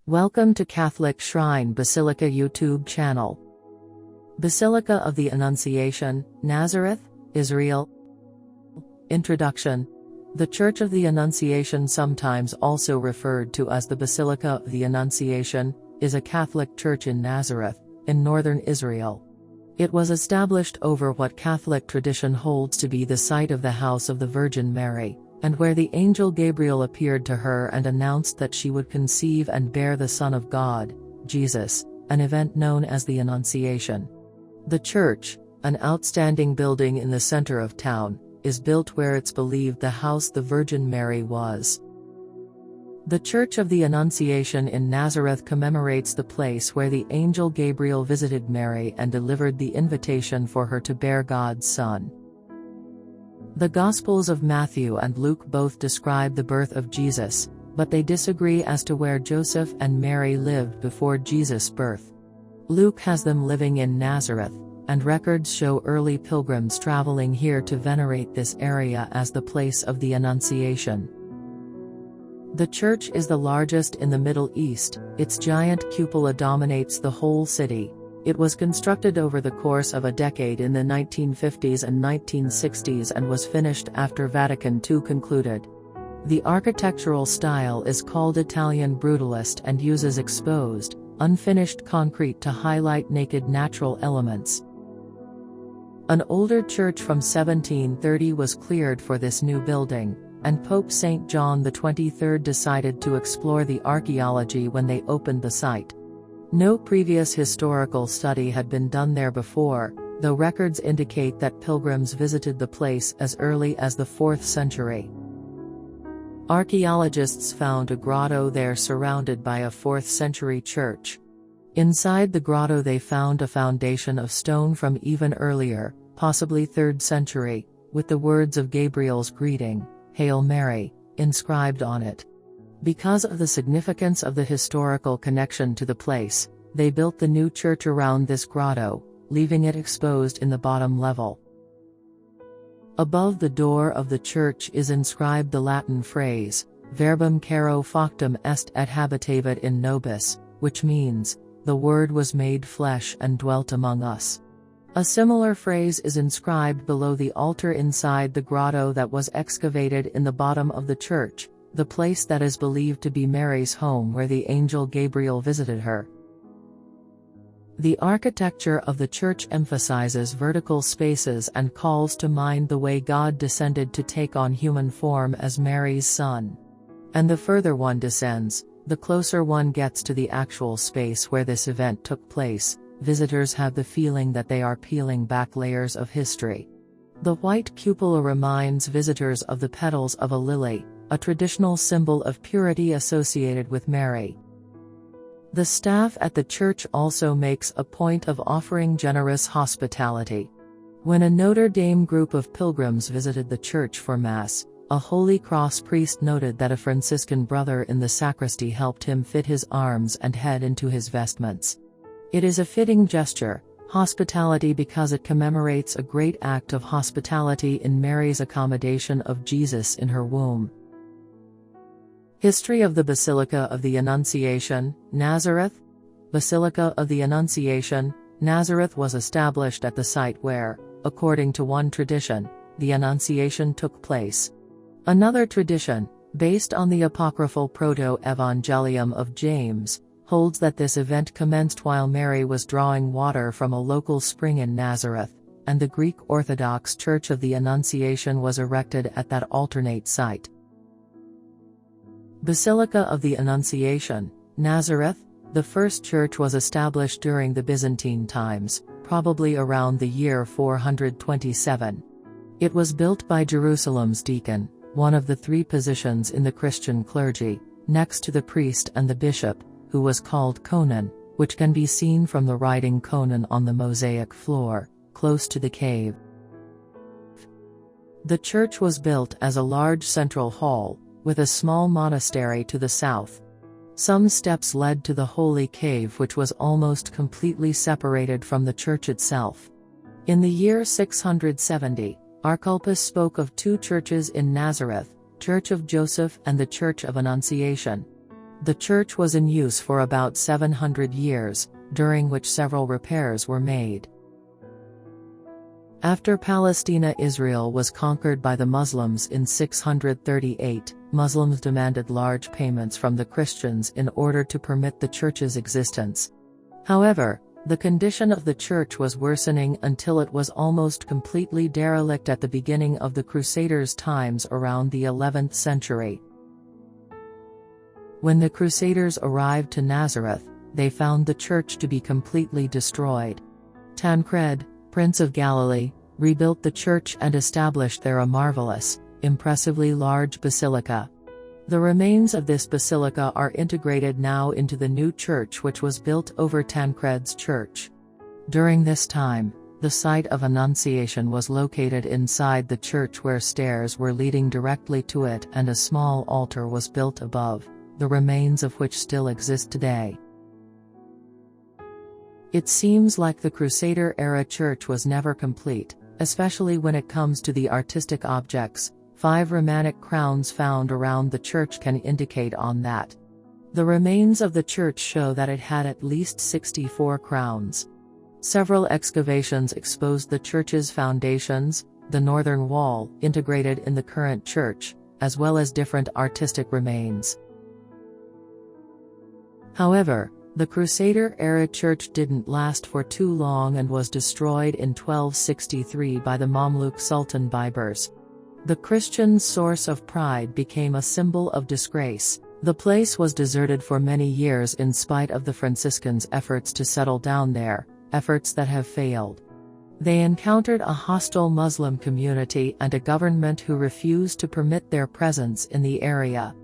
Welcome to Catholic Shrine Basilica YouTube channel. Basilica of the Annunciation, Nazareth, Israel. Introduction. The Church of the Annunciation, sometimes also referred to as the Basilica of the Annunciation, is a Catholic church in Nazareth, in northern Israel. It was established over what Catholic tradition holds to be the site of the house of the Virgin Mary, and where the angel Gabriel appeared to her and announced that she would conceive and bear the Son of God, Jesus, an event known as the Annunciation. The church, an outstanding building in the center of town, is built where it's believed the house the Virgin Mary was. The Church of the Annunciation in Nazareth commemorates the place where the angel Gabriel visited Mary and delivered the invitation for her to bear God's Son. The Gospels of Matthew and Luke both describe the birth of Jesus, but they disagree as to where Joseph and Mary lived before Jesus' birth. Luke has them living in Nazareth, and records show early pilgrims traveling here to venerate this area as the place of the Annunciation. The church is the largest in the Middle East. Its giant cupola dominates the whole city. It was constructed over the course of a decade in the 1950s and 1960s and was finished after Vatican II concluded. The architectural style is called Italian Brutalist and uses exposed, unfinished concrete to highlight naked natural elements. An older church from 1730 was cleared for this new building, and Pope St. John XXIII decided to explore the archaeology when they opened the site. No previous historical study had been done there before, though records indicate that pilgrims visited the place as early as the 4th century. Archaeologists found a grotto there surrounded by a 4th century church. Inside the grotto they found a foundation of stone from even earlier, possibly 3rd century, with the words of Gabriel's greeting, "Hail Mary," inscribed on it. Because of the significance of the historical connection to the place, they built the new church around this grotto, leaving it exposed in the bottom level. Above the door of the church is inscribed the Latin phrase, Verbum caro factum est et habitavit in nobis, which means, "The Word was made flesh and dwelt among us." A similar phrase is inscribed below the altar inside the grotto that was excavated in the bottom of the church, the place that is believed to be Mary's home where the angel Gabriel visited her. The architecture of the church emphasizes vertical spaces and calls to mind the way God descended to take on human form as Mary's son. And the further one descends, the closer one gets to the actual space where this event took place, visitors have the feeling that they are peeling back layers of history. The white cupola reminds visitors of the petals of a lily, a traditional symbol of purity associated with Mary. The staff at the church also makes a point of offering generous hospitality. When a Notre Dame group of pilgrims visited the church for Mass, a Holy Cross priest noted that a Franciscan brother in the sacristy helped him fit his arms and head into his vestments. It is a fitting gesture, hospitality, because it commemorates a great act of hospitality in Mary's accommodation of Jesus in her womb. History of the Basilica of the Annunciation, Nazareth. Basilica of the Annunciation, Nazareth was established at the site where, according to one tradition, the Annunciation took place. Another tradition, based on the apocryphal Proto-Evangelium of James, holds that this event commenced while Mary was drawing water from a local spring in Nazareth, and the Greek Orthodox Church of the Annunciation was erected at that alternate site. Basilica of the Annunciation, Nazareth. The first church was established during the Byzantine times, probably around the year 427. It was built by Jerusalem's deacon, one of the 3 positions in the Christian clergy, next to the priest and the bishop, who was called Conon, which can be seen from the writing Conon on the mosaic floor, close to the cave. The church was built as a large central hall, with a small monastery to the south. Some steps led to the holy cave, which was almost completely separated from the church itself. In the year 670, Arculpus spoke of 2 churches in Nazareth, Church of Joseph and the Church of Annunciation. The church was in use for about 700 years, during which several repairs were made. After Palestina, Israel was conquered by the Muslims in 638, Muslims demanded large payments from the Christians in order to permit the church's existence. However, the condition of the church was worsening until it was almost completely derelict at the beginning of the Crusaders' times around the 11th century. When the Crusaders arrived to Nazareth, they found the church to be completely destroyed. Tancred, Prince of Galilee, rebuilt the church and established there a marvelous, impressively large basilica. The remains of this basilica are integrated now into the new church which was built over Tancred's church. During this time, the site of Annunciation was located inside the church where stairs were leading directly to it and a small altar was built above, the remains of which still exist today. It seems like the Crusader-era church was never complete, especially when it comes to the artistic objects. 5 Romanic crowns found around the church can indicate on that. The remains of the church show that it had at least 64 crowns. Several excavations exposed the church's foundations, the northern wall integrated in the current church, as well as different artistic remains. However, the Crusader-era church didn't last for too long and was destroyed in 1263 by the Mamluk Sultan Baybars. The Christians' source of pride became a symbol of disgrace. The place was deserted for many years in spite of the Franciscans' efforts to settle down there, efforts that have failed. They encountered a hostile Muslim community and a government who refused to permit their presence in the area.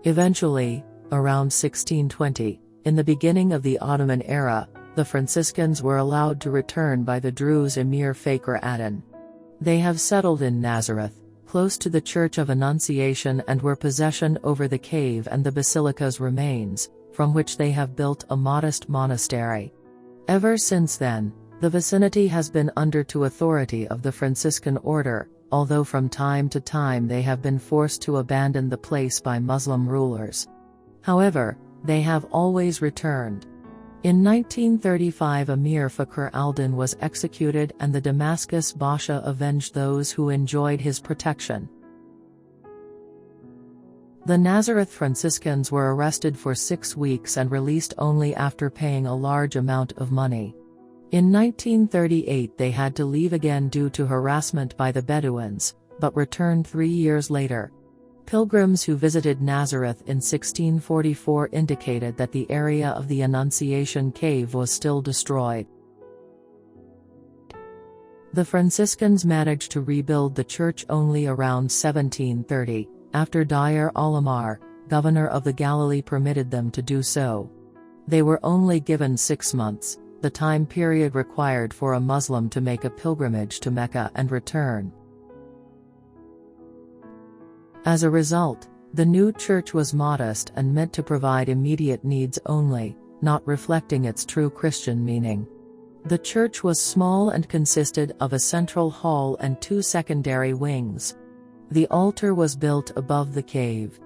Eventually, around 1620, in the beginning of the Ottoman era, the Franciscans were allowed to return by the Druze emir Fakhr Aden. They have settled in Nazareth, close to the Church of Annunciation, and were possession over the cave and the basilica's remains, from which they have built a modest monastery. Ever since then, the vicinity has been under the authority of the Franciscan order, although from time to time they have been forced to abandon the place by Muslim rulers. However, they have always returned. In 1935 Emir Fakhr al-Din was executed and the Damascus Basha avenged those who enjoyed his protection. The Nazareth Franciscans were arrested for 6 weeks and released only after paying a large amount of money. In 1938 they had to leave again due to harassment by the Bedouins, but returned 3 years later. Pilgrims who visited Nazareth in 1644 indicated that the area of the Annunciation cave was still destroyed. The Franciscans managed to rebuild the church only around 1730, after Dayr al-Amar, governor of the Galilee, permitted them to do so. They were only given 6 months, the time period required for a Muslim to make a pilgrimage to Mecca and return. As a result, the new church was modest and meant to provide immediate needs only, not reflecting its true Christian meaning. The church was small and consisted of a central hall and 2 secondary wings. The altar was built above the cave.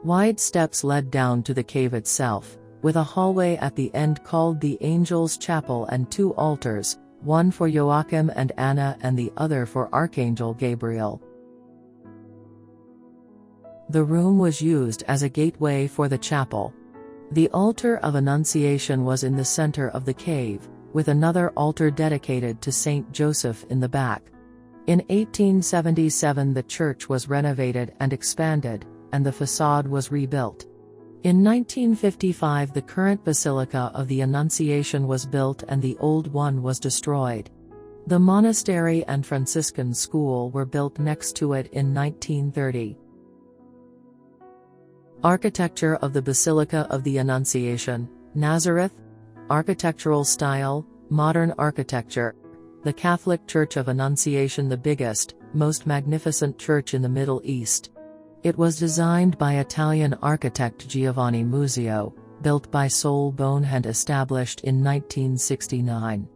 Wide steps led down to the cave itself, with a hallway at the end called the Angel's Chapel and 2 altars, one for Joachim and Anna and the other for Archangel Gabriel. The room was used as a gateway for the chapel. The altar of Annunciation was in the center of the cave, with another altar dedicated to Saint Joseph in the back. In 1877 the church was renovated and expanded, and the facade was rebuilt. In 1955 the current Basilica of the Annunciation was built and the old one was destroyed. The monastery and Franciscan school were built next to it in 1930. Architecture of the Basilica of the Annunciation, Nazareth. Architectural style, modern architecture. The Catholic Church of Annunciation, the biggest, most magnificent church in the Middle East. It was designed by Italian architect Giovanni Muzio, built by Sol Bone and established in 1969.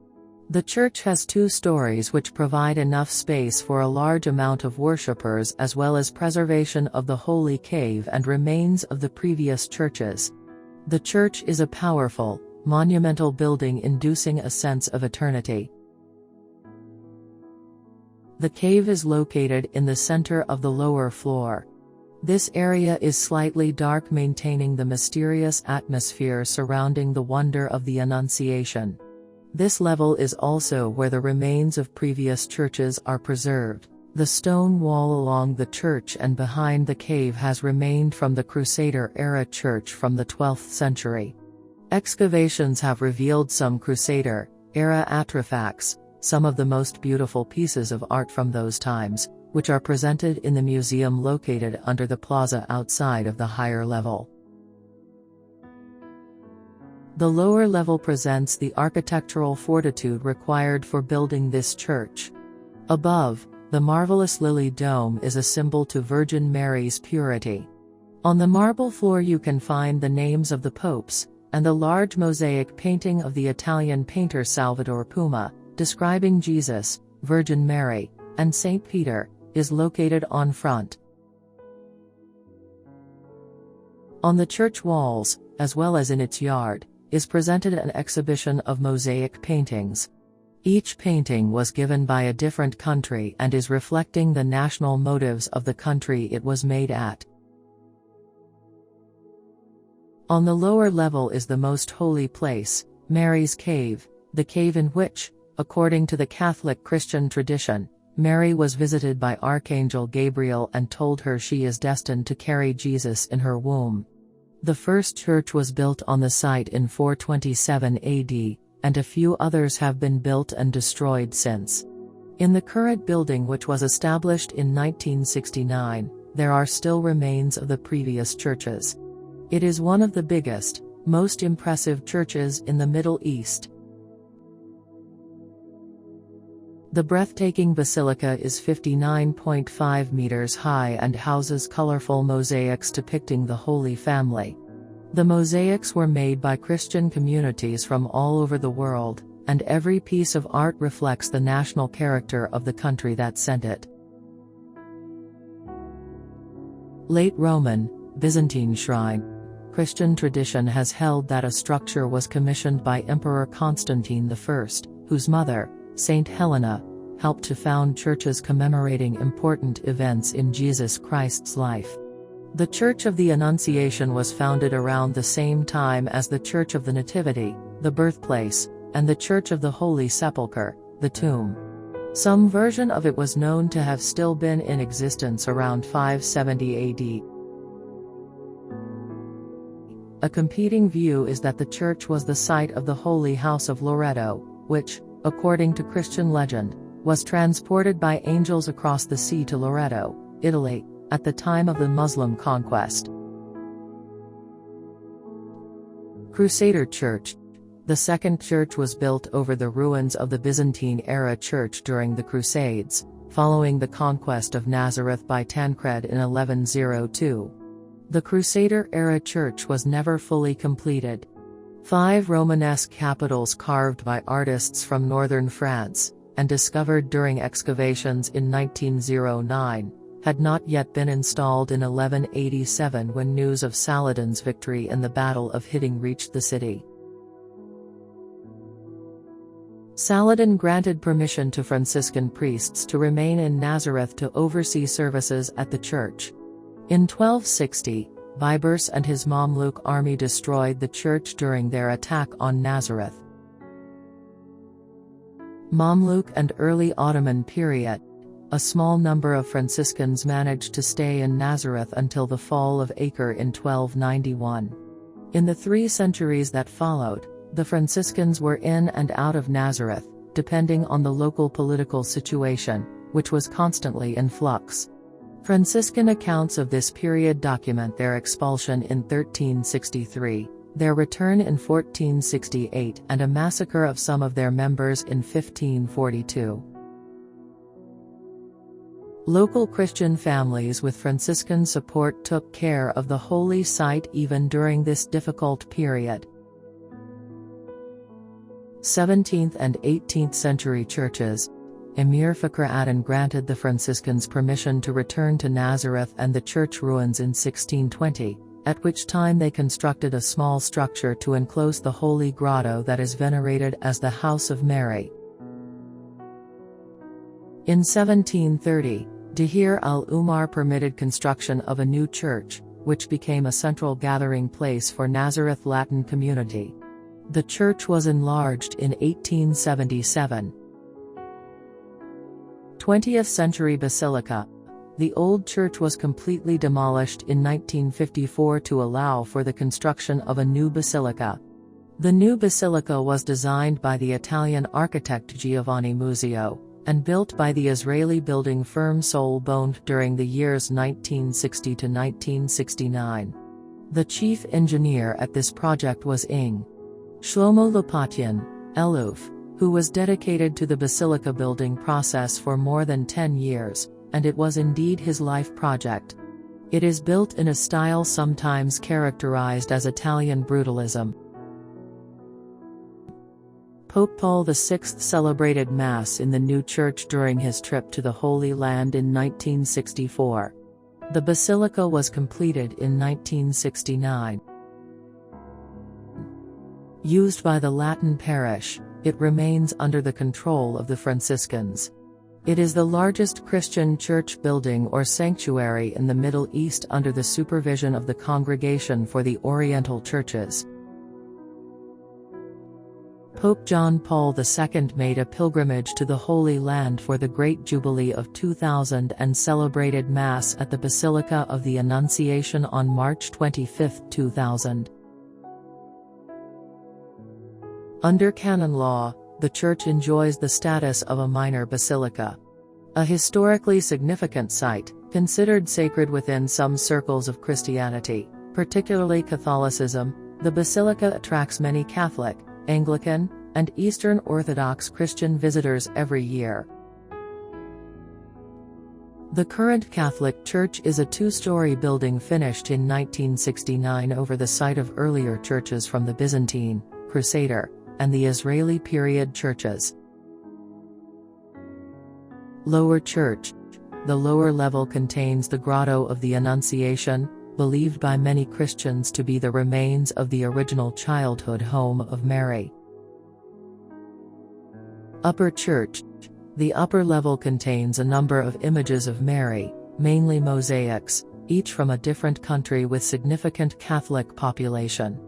The church has 2 stories which provide enough space for a large amount of worshippers as well as preservation of the holy cave and remains of the previous churches. The church is a powerful, monumental building inducing a sense of eternity. The cave is located in the center of the lower floor. This area is slightly dark, maintaining the mysterious atmosphere surrounding the wonder of the Annunciation. This level is also where the remains of previous churches are preserved. The stone wall along the church and behind the cave has remained from the Crusader-era church from the 12th century. Excavations have revealed some Crusader-era artifacts, some of the most beautiful pieces of art from those times, which are presented in the museum located under the plaza outside of the higher level. The lower level presents the architectural fortitude required for building this church. Above, the marvelous lily dome is a symbol to Virgin Mary's purity. On the marble floor you can find the names of the popes, and the large mosaic painting of the Italian painter Salvatore Puma, describing Jesus, Virgin Mary, and Saint Peter, is located on front. On the church walls, as well as in its yard, is presented an exhibition of mosaic paintings. Each painting was given by a different country and is reflecting the national motives of the country it was made at. On the lower level is the most holy place, Mary's cave, the cave in which, according to the Catholic Christian tradition, Mary was visited by Archangel Gabriel and told her she is destined to carry Jesus in her womb. The first church was built on the site in 427 AD, and a few others have been built and destroyed since. In the current building, which was established in 1969, there are still remains of the previous churches. It is one of the biggest, most impressive churches in the Middle East. The breathtaking basilica is 59.5 meters high and houses colorful mosaics depicting the Holy Family. The mosaics were made by Christian communities from all over the world, and every piece of art reflects the national character of the country that sent it. Late Roman, Byzantine shrine. Christian tradition has held that a structure was commissioned by Emperor Constantine I, whose mother, Saint Helena, helped to found churches commemorating important events in Jesus Christ's life. The Church of the Annunciation was founded around the same time as the Church of the Nativity, the birthplace, and the Church of the Holy Sepulchre, the tomb. Some version of it was known to have still been in existence around 570 AD. A competing view is that the church was the site of the Holy House of Loreto, which, according to Christian legend, was transported by angels across the sea to Loreto, Italy, at the time of the Muslim conquest. Crusader Church. The second church was built over the ruins of the Byzantine-era church during the Crusades, following the conquest of Nazareth by Tancred in 1102. The Crusader-era church was never fully completed. 5 Romanesque capitals carved by artists from northern France, and discovered during excavations in 1909, had not yet been installed in 1187 when news of Saladin's victory in the Battle of Hitting reached the city. Saladin granted permission to Franciscan priests to remain in Nazareth to oversee services at the church. In 1260, Baibars and his Mamluk army destroyed the church during their attack on Nazareth. Mamluk and early Ottoman period. A small number of Franciscans managed to stay in Nazareth until the fall of Acre in 1291. In the 3 centuries that followed, the Franciscans were in and out of Nazareth, depending on the local political situation, which was constantly in flux. Franciscan accounts of this period document their expulsion in 1363, their return in 1468, and a massacre of some of their members in 1542. Local Christian families with Franciscan support took care of the holy site even during this difficult period. 17th and 18th century churches. Emir Fakhr ad-Din granted the Franciscans permission to return to Nazareth and the church ruins in 1620, at which time they constructed a small structure to enclose the holy grotto that is venerated as the House of Mary. In 1730, Dahir al-Umar permitted construction of a new church, which became a central gathering place for Nazareth Latin community. The church was enlarged in 1877. 20th century Basilica. The old church was completely demolished in 1954 to allow for the construction of a new basilica. The new basilica was designed by the Italian architect Giovanni Muzio, and built by the Israeli building firm Sol Bond during the years 1960 to 1969. The chief engineer at this project was Ing. Shlomo Lopatyan, Eluf, who was dedicated to the basilica building process for more than 10 years, and it was indeed his life project. It is built in a style sometimes characterized as Italian brutalism. Pope Paul VI celebrated Mass in the new church during his trip to the Holy Land in 1964. The basilica was completed in 1969. Used by the Latin parish, it remains under the control of the Franciscans. It is the largest Christian church building or sanctuary in the Middle East under the supervision of the Congregation for the Oriental Churches. Pope John Paul II made a pilgrimage to the Holy Land for the Great Jubilee of 2000 and celebrated Mass at the Basilica of the Annunciation on March 25, 2000. Under canon law, the church enjoys the status of a minor basilica. A historically significant site, considered sacred within some circles of Christianity, particularly Catholicism, the basilica attracts many Catholic, Anglican, and Eastern Orthodox Christian visitors every year. The current Catholic church is a two-story building finished in 1969 over the site of earlier churches from the Byzantine, Crusader, and the Israeli period churches. Lower Church. The lower level contains the Grotto of the Annunciation, believed by many Christians to be the remains of the original childhood home of Mary. Upper Church. The upper level contains a number of images of Mary, mainly mosaics, each from a different country with significant Catholic population.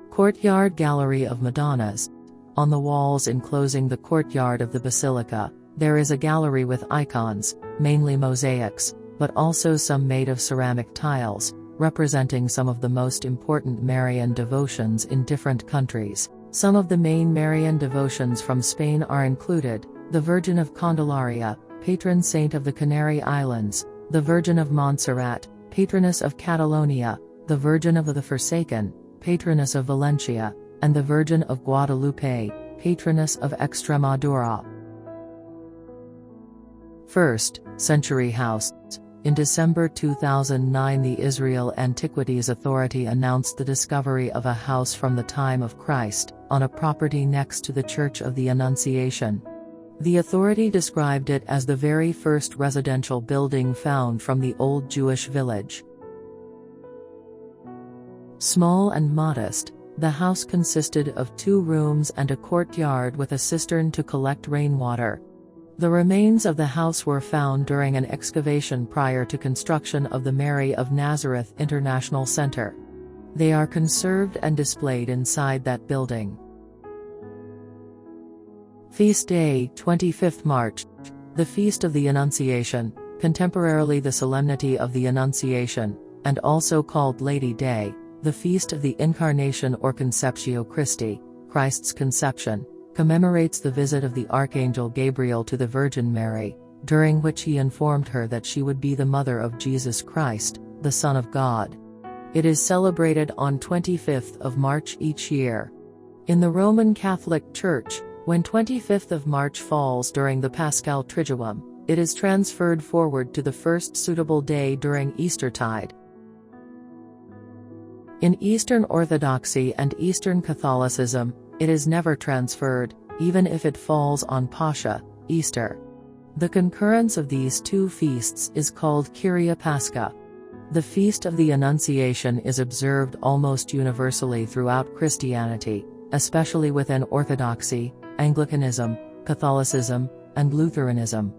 Courtyard Gallery of Madonnas. On the walls enclosing the courtyard of the basilica, there is a gallery with icons, mainly mosaics, but also some made of ceramic tiles, representing some of the most important Marian devotions in different countries. Some of the main Marian devotions from Spain are included: the Virgin of Candelaria, patron saint of the Canary Islands; the Virgin of Montserrat, patroness of Catalonia; the Virgin of the Forsaken, patroness of Valencia; and the Virgin of Guadalupe, patroness of Extremadura. 1st Century House. In December 2009, the Israel Antiquities Authority announced the discovery of a house from the time of Christ, on a property next to the Church of the Annunciation. The authority described it as the very first residential building found from the old Jewish village. Small and modest, the house consisted of 2 rooms and a courtyard with a cistern to collect rainwater. The remains of the house were found during an excavation prior to construction of the Mary of Nazareth International Center. They are conserved and displayed inside that building. Feast Day, 25th March. The Feast of the Annunciation, contemporarily the Solemnity of the Annunciation, and also called Lady Day, the Feast of the Incarnation or Conceptio Christi, Christ's Conception, commemorates the visit of the Archangel Gabriel to the Virgin Mary, during which he informed her that she would be the mother of Jesus Christ, the Son of God. It is celebrated on 25th of March each year. In the Roman Catholic Church, when 25th of March falls during the Paschal Triduum, it is transferred forward to the first suitable day during Eastertide. In Eastern Orthodoxy and Eastern Catholicism, it is never transferred, even if it falls on Pascha, Easter. The concurrence of these two feasts is called Kyria Pascha. The Feast of the Annunciation is observed almost universally throughout Christianity, especially within Orthodoxy, Anglicanism, Catholicism, and Lutheranism.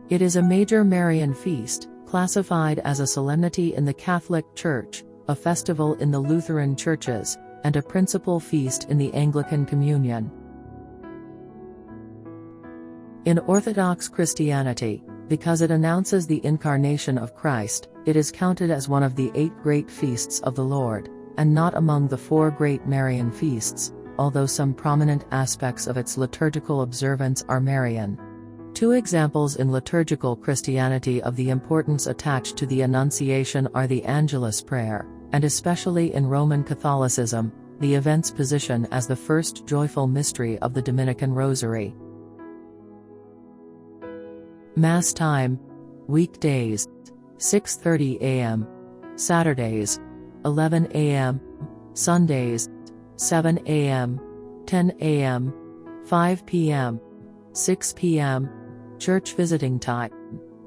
It is a major Marian feast, classified as a solemnity in the Catholic Church, a festival in the Lutheran churches, and a principal feast in the Anglican Communion. In Orthodox Christianity, because it announces the incarnation of Christ, it is counted as one of the 8 great feasts of the Lord, and not among the 4 great Marian feasts, although some prominent aspects of its liturgical observance are Marian. 2 examples in liturgical Christianity of the importance attached to the Annunciation are the Angelus prayer, and especially in Roman Catholicism, the event's position as the first joyful mystery of the Dominican Rosary. Mass time: weekdays, 6:30 a.m., Saturdays, 11 a.m., Sundays, 7 a.m., 10 a.m., 5 p.m., 6 p.m. Church visiting time: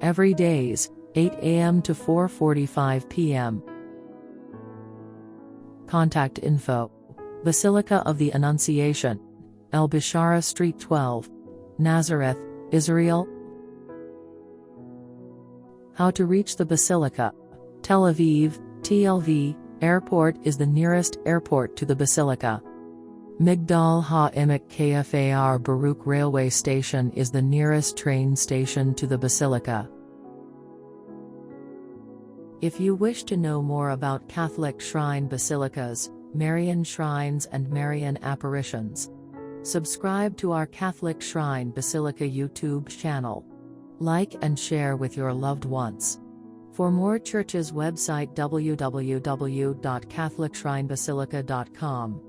every days, 8 a.m. to 4:45 p.m. Contact info: Basilica of the Annunciation, El Bishara Street 12, Nazareth, Israel. How to reach the Basilica: Tel Aviv, TLV, Airport is the nearest airport to the Basilica. Migdal HaEmek Kfar Baruch Railway Station is the nearest train station to the Basilica. If you wish to know more about Catholic shrine basilicas, Marian shrines and Marian apparitions, subscribe to our Catholic Shrine Basilica YouTube channel. Like and share with your loved ones. For more churches website www.catholicshrinebasilica.com.